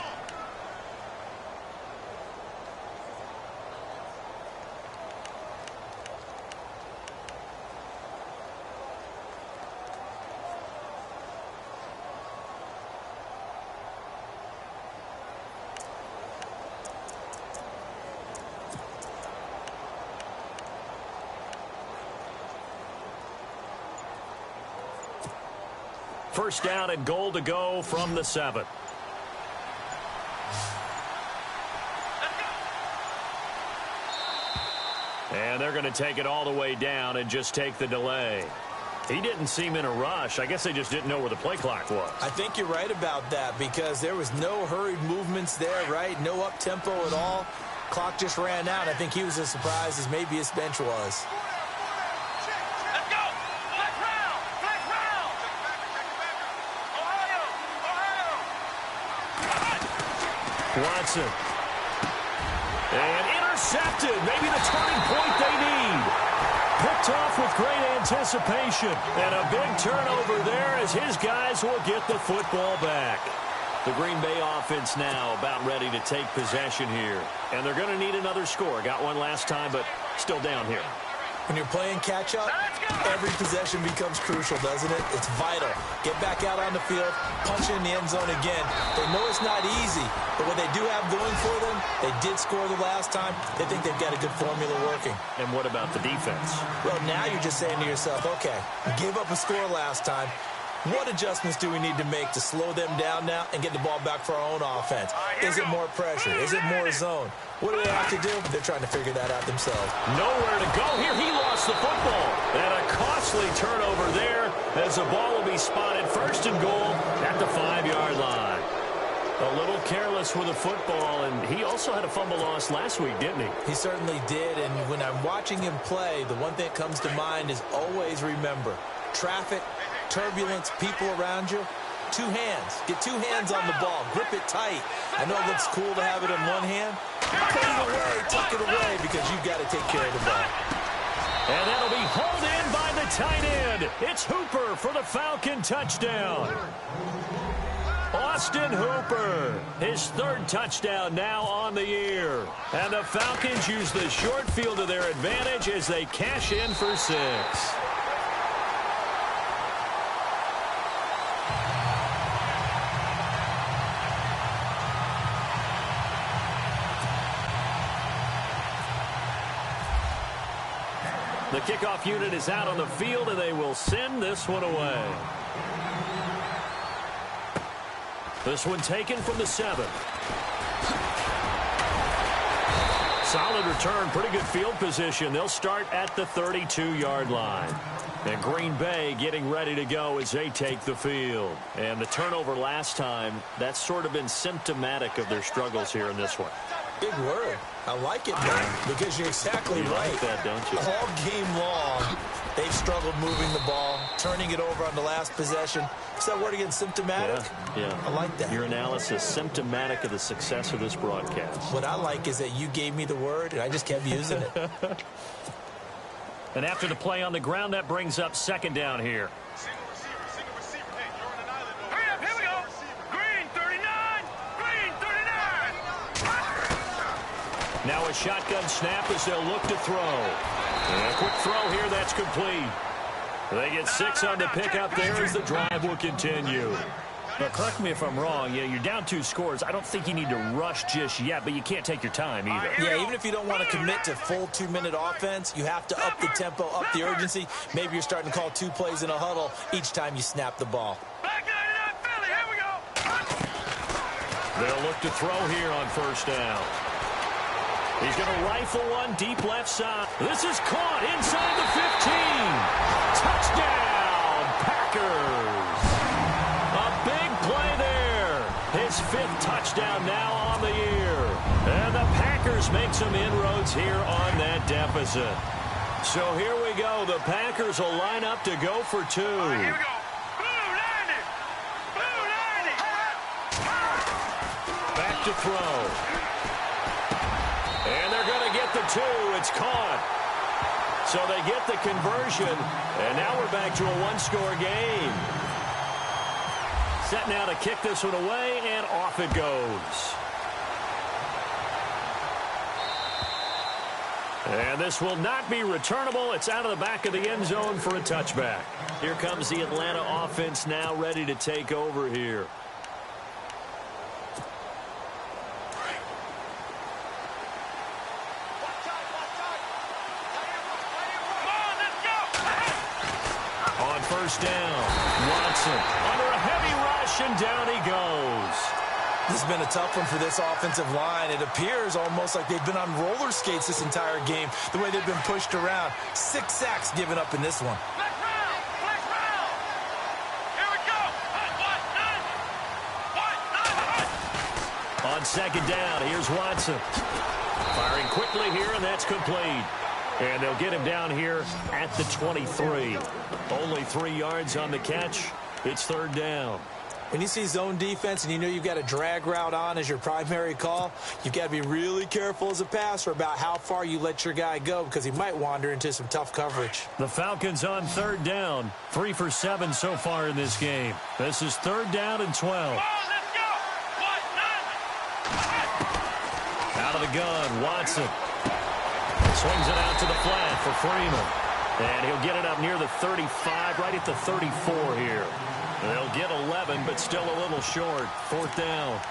First down and goal to go from the 7. And they're going to take it all the way down and just take the delay. He didn't seem in a rush. I guess they just didn't know where the play clock was. I think you're right about that because there was no hurried movements there, right? No up-tempo at all. Clock just ran out. I think he was as surprised as maybe his bench was. Let's go. Flex round. Flex round. Watson. And intercepted. Maybe the turning point they need. Picked off with great anticipation. And a big turnover there as his guys will get the football back. The Green Bay offense now about ready to take possession here. And they're going to need another score. Got one last time, but still down here. When you're playing catch-up, every possession becomes crucial, doesn't it? It's vital. Get back out on the field, punch in the end zone again. They know it's not easy, but what they do have going for them, they did score the last time. They think they've got a good formula working. And what about the defense? Well, now you're just saying to yourself, okay, we gave up a score last time. What adjustments do we need to make to slow them down now and get the ball back for our own offense? Is it more pressure? Is it more zone? What do they have to do? They're trying to figure that out themselves. Nowhere to go here. He lost the football. And a costly turnover there as the ball will be spotted first and goal at the 5-yard line. A little careless with the football, and he also had a fumble loss last week, didn't he? He certainly did, and when I'm watching him play, the one thing that comes to mind is always remember, traffic, turbulence, people around you, two hands. Get two hands on the ball. Grip it tight. I know it looks cool to have it in one hand. Put it away, tuck it away, because you've got to take care of the ball. And that'll be hauled in by the tight end. It's Hooper for the Falcon touchdown. Austin Hooper, his third touchdown now on the year. And the Falcons use the short field to their advantage as they cash in for 6. The kickoff unit is out on the field, and they will send this one away. This one taken from the 7. Solid return, pretty good field position. They'll start at the 32-yard line. And Green Bay getting ready to go as they take the field. And the turnover last time, that's sort of been symptomatic of their struggles here in this one. Big word. I like it, man, because you're exactly you right. Like that, don't you? All game long, they've struggled moving the ball, turning it over on the last possession. Is that word again, symptomatic? Yeah. I like that. Your analysis, symptomatic of the success of this broadcast. What I like is that you gave me the word, and I just kept using it. And after the play on the ground, that brings up second down here. Single receiver. Hey, you're on an island over here. Here we go. Green 39. Green 39. Now a shotgun snap as they'll look to throw. And a quick throw here, that's complete. They get 6 on the pickup there as the drive will continue. Now, correct me if I'm wrong. Yeah, you're down 2 scores. I don't think you need to rush just yet, but you can't take your time either. Yeah, even if you don't want to commit to full 2-minute offense, you have to up the tempo, up the urgency. Maybe you're starting to call 2 plays in a huddle each time you snap the ball. Back 99 Philly. Here we go. They'll look to throw here on first down. He's going to rifle one deep left side. This is caught inside the 15. Touchdown, Packers. A big play there. His 5th touchdown now on the year. And the Packers make some inroads here on that deficit. So here we go. The Packers will line up to go for 2. Here we go. Blue 90. Blue 90. Back to throw. And they're going to get the 2. It's caught. So they get the conversion. And now we're back to a 1-score game. Set now to kick this one away, and off it goes. And this will not be returnable. It's out of the back of the end zone for a touchback. Here comes the Atlanta offense now ready to take over here. First down. Watson under a heavy rush, and down he goes. This has been a tough one for this offensive line. It appears almost like they've been on roller skates this entire game, the way they've been pushed around. 6 sacks given up in this one. Black round. Here we go. What? On second down, here's Watson. Firing quickly here, and that's complete. And they'll get him down here at the 23. Only 3 yards on the catch. It's third down. When you see zone defense and you know you've got a drag route on as your primary call, you've got to be really careful as a passer about how far you let your guy go because he might wander into some tough coverage. The Falcons on third down. 3 for 7 so far in this game. This is third down and 12. Out of the gun, Watson. Swings it out to the flat for Freeman. And he'll get it up near the 35, right at the 34 here. They'll get 11, but still a little short. Fourth down.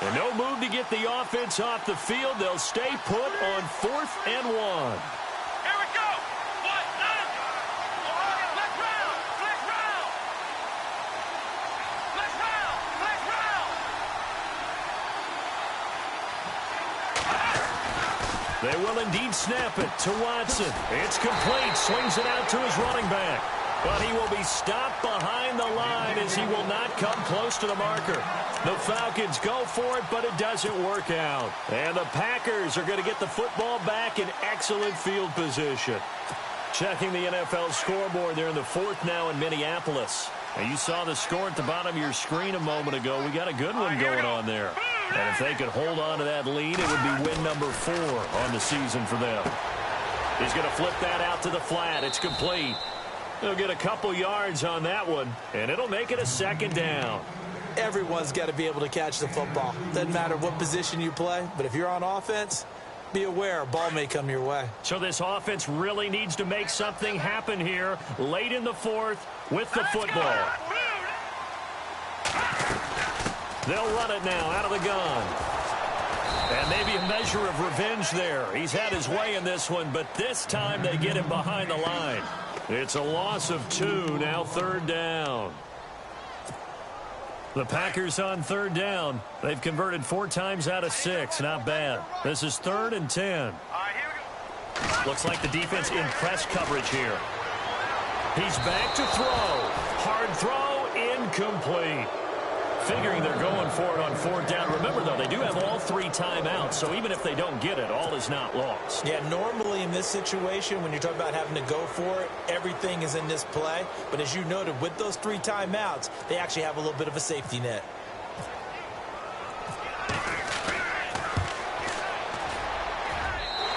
And no move to get the offense off the field. They'll stay put on 4th and 1. They will indeed snap it to Watson. It's complete. Swings it out to his running back. But he will be stopped behind the line as he will not come close to the marker. The Falcons go for it, but it doesn't work out. And the Packers are going to get the football back in excellent field position. Checking the NFL scoreboard there in the 4th now in Minneapolis. And you saw the score at the bottom of your screen a moment ago. We got a good one going on there. And if they could hold on to that lead, it would be win number 4 on the season for them. He's going to flip that out to the flat. It's complete. He'll get a couple yards on that one, and it'll make it a second down. Everyone's got to be able to catch the football. Doesn't matter what position you play, but if you're on offense, be aware a ball may come your way. So this offense really needs to make something happen here late in the 4th with the football. They'll run it now out of the gun. And maybe a measure of revenge there. He's had his way in this one, but this time they get him behind the line. It's a loss of 2, now third down. The Packers on third down. They've converted 4 times out of 6. Not bad. This is 3rd and 10. Looks like the defense in press coverage here. He's back to throw. Hard throw, incomplete. Figuring they're going for it on 4th down. Remember, though, they do have all 3 timeouts, so even if they don't get it, all is not lost. Yeah, normally in this situation, when you're talking about having to go for it, everything is in this play. But as you noted, with those 3 timeouts, they actually have a little bit of a safety net.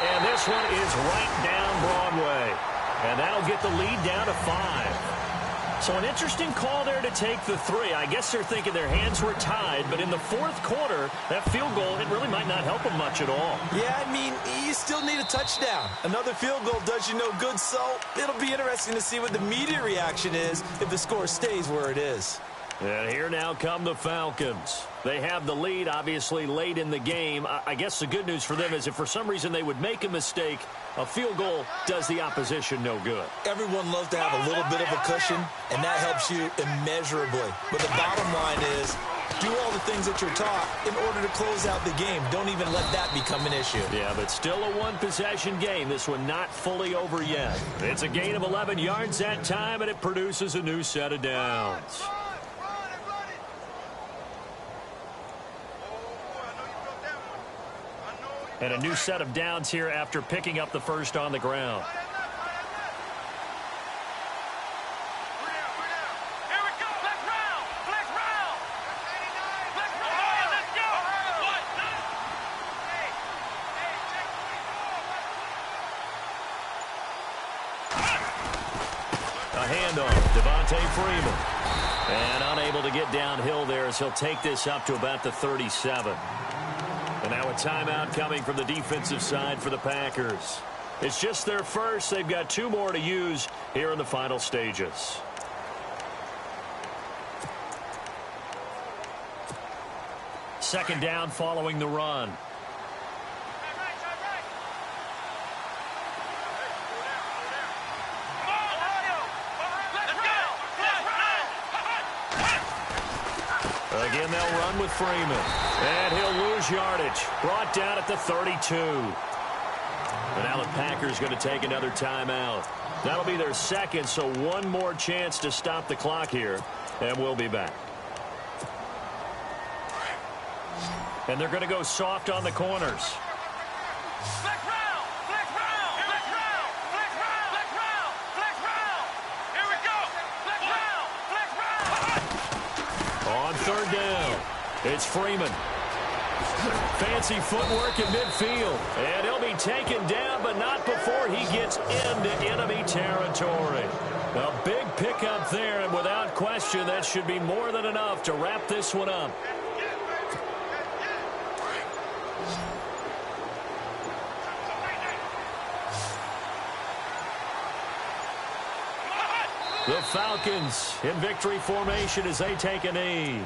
And this one is right down Broadway. And that'll get the lead down to 5. So an interesting call there to take the 3. I guess they're thinking their hands were tied, but in the 4th quarter, that field goal, it really might not help them much at all. Yeah, I mean, you still need a touchdown. Another field goal does you no good, so it'll be interesting to see what the media reaction is if the score stays where it is. And here now come the Falcons. They have the lead, obviously, late in the game. I guess the good news for them is if for some reason they would make a mistake, a field goal does the opposition no good. Everyone loves to have a little bit of a cushion, and that helps you immeasurably. But the bottom line is, do all the things that you're taught in order to close out the game. Don't even let that become an issue. Yeah, but still a one-possession game. This one not fully over yet. It's a gain of 11 yards that time, and it produces a new set of downs. And a new set of downs here after picking up the first on the ground. A handoff, Devontae Freeman. And unable to get downhill there as he'll take this up to about the 37. And now a timeout coming from the defensive side for the Packers. It's just their first. They've got 2 more to use here in the final stages. Second down following the run. Again, they'll run with Freeman. And he'll lose yardage. Brought down at the 32. And now the Packers going to take another timeout. That'll be their second, so one more chance to stop the clock here. And we'll be back. And they're going to go soft on the corners. On third down, it's Freeman. Fancy footwork in midfield. And he'll be taken down, but not before he gets into enemy territory. A big pickup there, and without question, that should be more than enough to wrap this one up. The Falcons in victory formation as they take a knee.